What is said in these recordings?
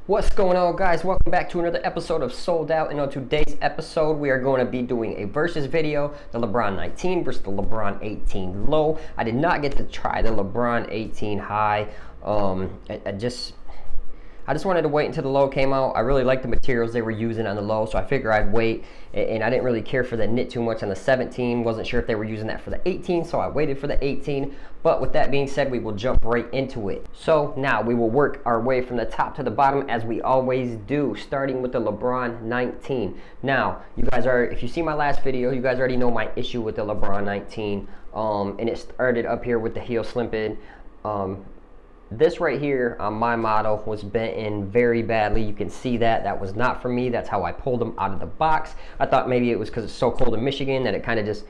What's going on, guys? Welcome back to another episode of Sold Out. And on today's episode, we are going to be doing a versus video, the LeBron 19 versus the LeBron 18 low. I did not get to try the LeBron 18 high. I just wanted to wait until the low came out. I really liked the materials they were using on the low, so I figured I'd wait. And I didn't really care for the knit too much on the 17. Wasn't sure if they were using that for the 18, so I waited for the 18. But with that being said, we will jump right into it. So now we will work our way from the top to the bottom as we always do, starting with the LeBron 19. Now, you guys if you see my last video, you guys already know my issue with the LeBron 19. And it started up here with the heel slipping. This right here on my model was bent in very badly. You can see that was not for me. That's how I pulled them out of the box. I thought maybe it was because it's so cold in Michigan that it kind of just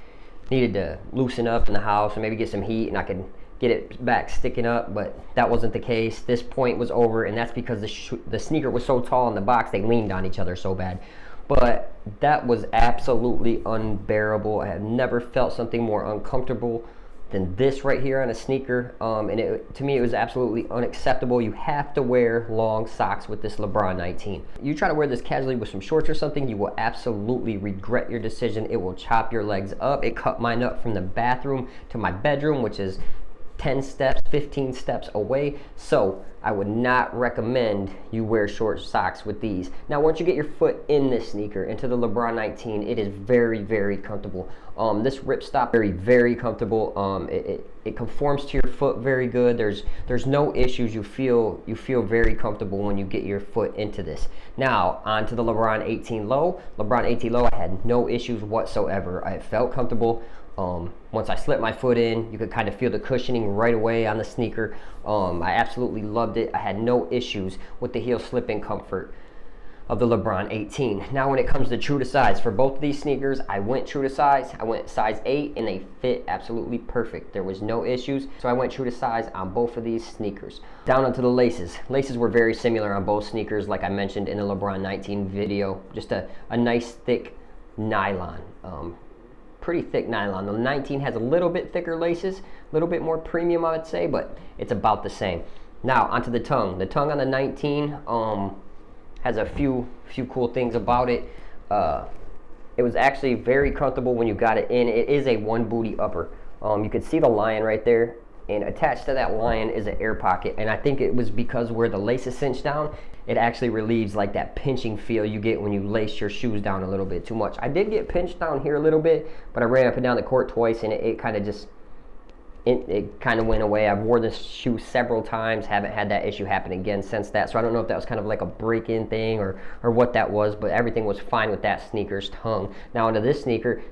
needed to loosen up in the house and maybe get some heat and I could get it back sticking up, but that wasn't the case. This point was over, and that's because the sneaker was so tall in the box they leaned on each other so bad. But that was absolutely unbearable. I have never felt something more uncomfortable than this right here on a sneaker, and to me it was absolutely unacceptable. You have to wear long socks with this LeBron 19. You try to wear this casually with some shorts or something, you will absolutely regret your decision. It will chop your legs up. It cut mine up from the bathroom to my bedroom, which is 10 steps, 15 steps away. So I would not recommend you wear short socks with these. Now, once you get your foot in this sneaker, into the LeBron 19, it is very, very comfortable. This ripstop, very, very comfortable. It conforms to your foot very good. There's no issues. You feel very comfortable when you get your foot into this. Now, on to the LeBron 18 low. LeBron 18 low, I had no issues whatsoever. I felt comfortable. Once I slipped my foot in, you could kind of feel the cushioning right away on the sneaker. I absolutely loved it. I had no issues with the heel slipping comfort of the LeBron 18. Now, when it comes to true to size, for both of these sneakers, I went true to size. I went size 8 and they fit absolutely perfect. There was no issues, so I went true to size on both of these sneakers. Down onto the laces. Laces were very similar on both sneakers, like I mentioned in the LeBron 19 video. Just a nice thick nylon. Pretty thick nylon. The 19 has a little bit thicker laces, a little bit more premium, I would say, but it's about the same. Now, onto the tongue. The tongue on the 19 has a few cool things about it. It was actually very comfortable when you got it in. It is a one booty upper. You can see the lion right there, and attached to that lion is an air pocket, and I think it was because where the lace is cinched down, it actually relieves like that pinching feel you get when you lace your shoes down a little bit too much. I did get pinched down here a little bit, but I ran up and down the court twice, and it kind of just it kind of went away. I've worn this shoe several times, haven't had that issue happen again since that. So I don't know if that was kind of like a break-in thing or what that was, but everything was fine with that sneaker's tongue. Now onto this sneaker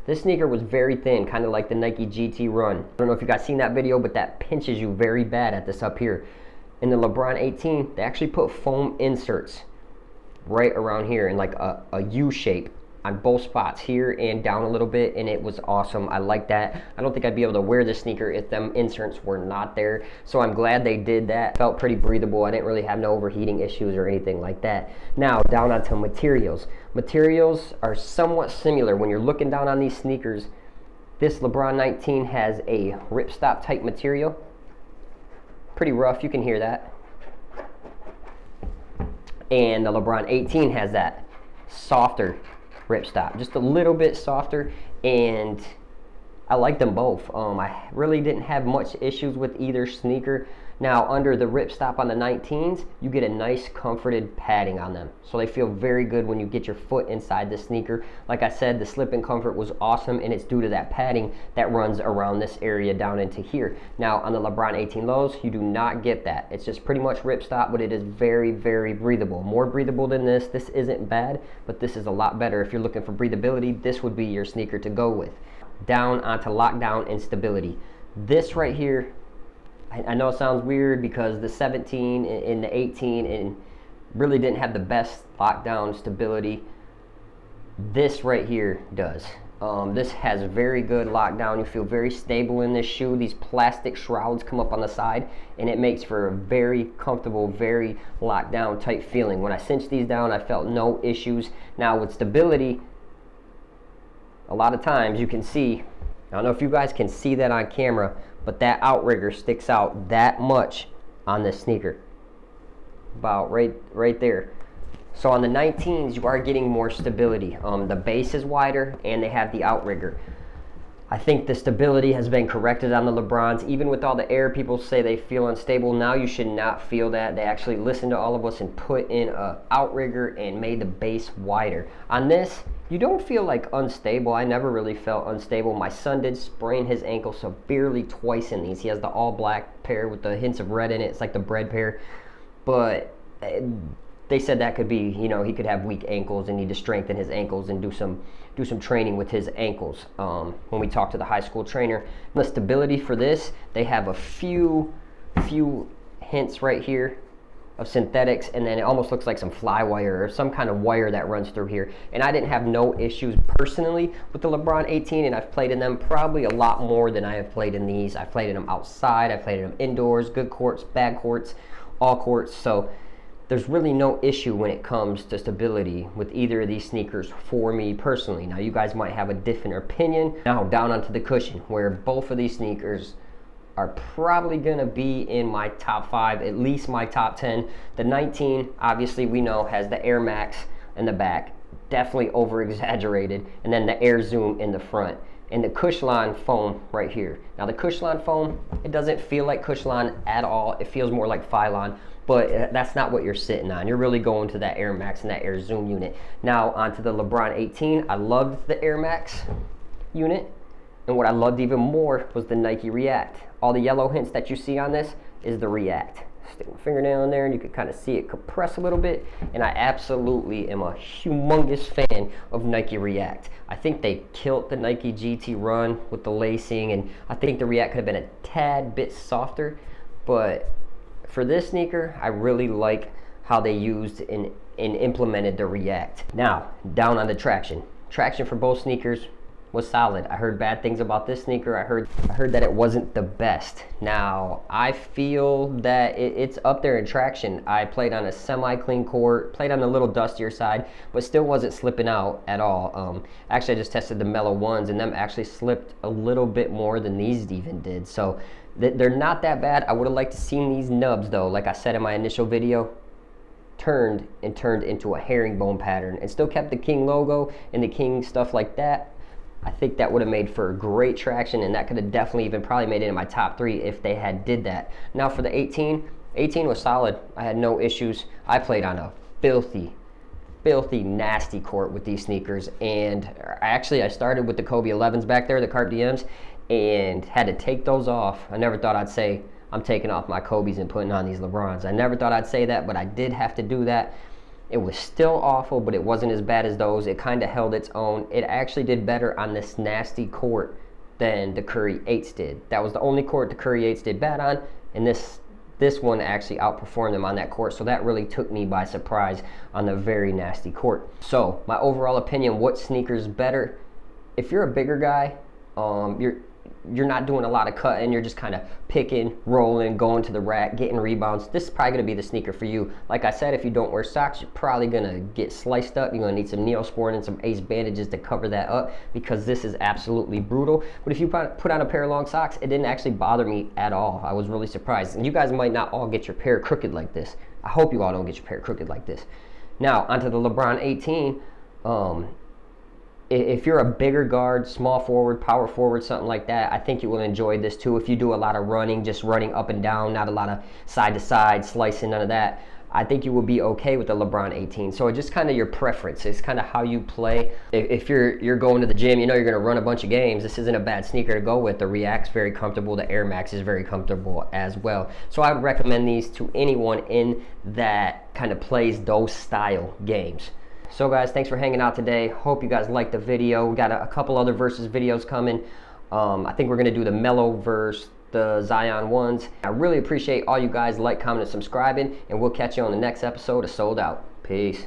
was very thin, kind of like the Nike GT Run. I don't know if you guys seen that video, but that pinches you very bad at this up here. In the LeBron 18, they actually put foam inserts right around here in like a U shape on both spots, here and down a little bit, and it was awesome. I like that. I don't think I'd be able to wear this sneaker if them inserts were not there, so I'm glad they did that. Felt pretty breathable. I didn't really have no overheating issues or anything like that. Now, down onto materials. Materials are somewhat similar. When you're looking down on these sneakers, this LeBron 19 has a ripstop type material. Pretty rough, you can hear that. And the LeBron 18 has that softer ripstop, just a little bit softer, and I like them both. I really didn't have much issues with either sneaker. Now, under the ripstop on the 19s, you get a nice comforted padding on them, so they feel very good when you get your foot inside the sneaker. Like I said, the slip and comfort was awesome, and it's due to that padding that runs around this area down into here. Now, on the LeBron 18 lows, you do not get that. It's just pretty much ripstop, but it is very, very breathable. More breathable than this. This isn't bad, but this is a lot better. If you're looking for breathability, this would be your sneaker to go with. Down onto lockdown and stability. This right here, I know it sounds weird because the 17 and the 18 and really didn't have the best lockdown stability. This right here does. This has very good lockdown. You feel very stable in this shoe. These plastic shrouds come up on the side, and it makes for a very comfortable, very locked down type feeling. When I cinched these down, I felt no issues. Now with stability, a lot of times you can see, I don't know if you guys can see that on camera, but that outrigger sticks out that much on this sneaker. about right there. So on the 19s, you are getting more stability. The base is wider, and they have the outrigger. I think the stability has been corrected on the LeBrons. Even with all the air, people say they feel unstable. Now you should not feel that. They actually listened to all of us and put in a outrigger and made the base wider. On this, you don't feel like unstable. I never really felt unstable. My son did sprain his ankle severely twice in these. He has the all black pair with the hints of red in it. It's like the bread pair. But they said that could be, he could have weak ankles and need to strengthen his ankles and do some training with his ankles. When we talked to the high school trainer, the stability for this, they have a few hints right here of synthetics, and then it almost looks like some fly wire or some kind of wire that runs through here. And I didn't have no issues personally with the LeBron 18, and I've played in them probably a lot more than I have played in these. I've played in them outside, I've played in them indoors, good courts, bad courts, all courts. So there's really no issue when it comes to stability with either of these sneakers for me personally. Now you guys might have a different opinion. Now down onto the cushion, where both of these sneakers are probably gonna be in my top 5, at least my top 10. The 19, obviously we know, has the Air Max in the back, definitely over exaggerated, and then the Air Zoom in the front, and the Cushline foam right here. Now the Cushline foam, it doesn't feel like Cushline at all. It feels more like Phylon, but that's not what you're sitting on. You're really going to that Air Max and that Air Zoom unit. Now onto the LeBron 18. I loved the Air Max unit, and what I loved even more was the Nike React. All the yellow hints that you see on this is the React. Stick my fingernail in there and you can kind of see it compress a little bit, and I absolutely am a humongous fan of Nike React. I think they killed the Nike GT Run with the lacing, and I think the React could have been a tad bit softer, but for this sneaker, I really like how they used and implemented the React. Now, down on the traction. Traction for both sneakers was solid. I heard bad things about this sneaker. I heard that it wasn't the best. Now, I feel that it's up there in traction. I played on a semi-clean court, played on the little dustier side, but still wasn't slipping out at all. Actually, I just tested the Mellow ones, and them actually slipped a little bit more than these even did. So they're not that bad. I would have liked to seen these nubs though, like I said in my initial video, turned into a herringbone pattern and still kept the King logo and the King stuff like that. I think that would have made for great traction, and that could have definitely even probably made it in my top 3 if they had did that. Now for the 18 was solid. I had no issues. I played on a filthy nasty court with these sneakers, and I started with the Kobe 11s back there, the Carp DMs, and had to take those off. I never thought I'd say I'm taking off my Kobe's and putting on these LeBrons. I never thought I'd say that, but I did have to do that. It was still awful, but it wasn't as bad as those. It kind of held its own. It actually did better on this nasty court than the Curry 8s did. That was the only court the Curry 8s did bad on, and this one actually outperformed them on that court, so that really took me by surprise on the very nasty court. So my overall opinion, what sneaker's better? If you're a bigger guy, you're not doing a lot of cutting, you're just kind of picking, rolling, going to the rack, getting rebounds, this is probably going to be the sneaker for you. Like I said, if you don't wear socks, you're probably going to get sliced up. You're going to need some Neosporin and some Ace bandages to cover that up, because this is absolutely brutal. But if you put on a pair of long socks, it didn't actually bother me at all. I was really surprised. And you guys might not all get your pair crooked like this. I hope you all don't get your pair crooked like this. Now, onto the LeBron 18. If you're a bigger guard, small forward, power forward, something like that, I think you will enjoy this too. If you do a lot of running, just running up and down, not a lot of side to side, slicing, none of that, I think you will be okay with the LeBron 18. So it's just kind of your preference. It's kind of how you play. If you're going to the gym, you know you're going to run a bunch of games, this isn't a bad sneaker to go with. The React's very comfortable. The Air Max is very comfortable as well. So I would recommend these to anyone in that kind of plays those style games. So guys, thanks for hanging out today. Hope you guys liked the video. We got a couple other versus videos coming. I think we're going to do the Mellow versus the Zion ones. I really appreciate all you guys like, comment, and subscribing, and we'll catch you on the next episode of Sold Out. Peace.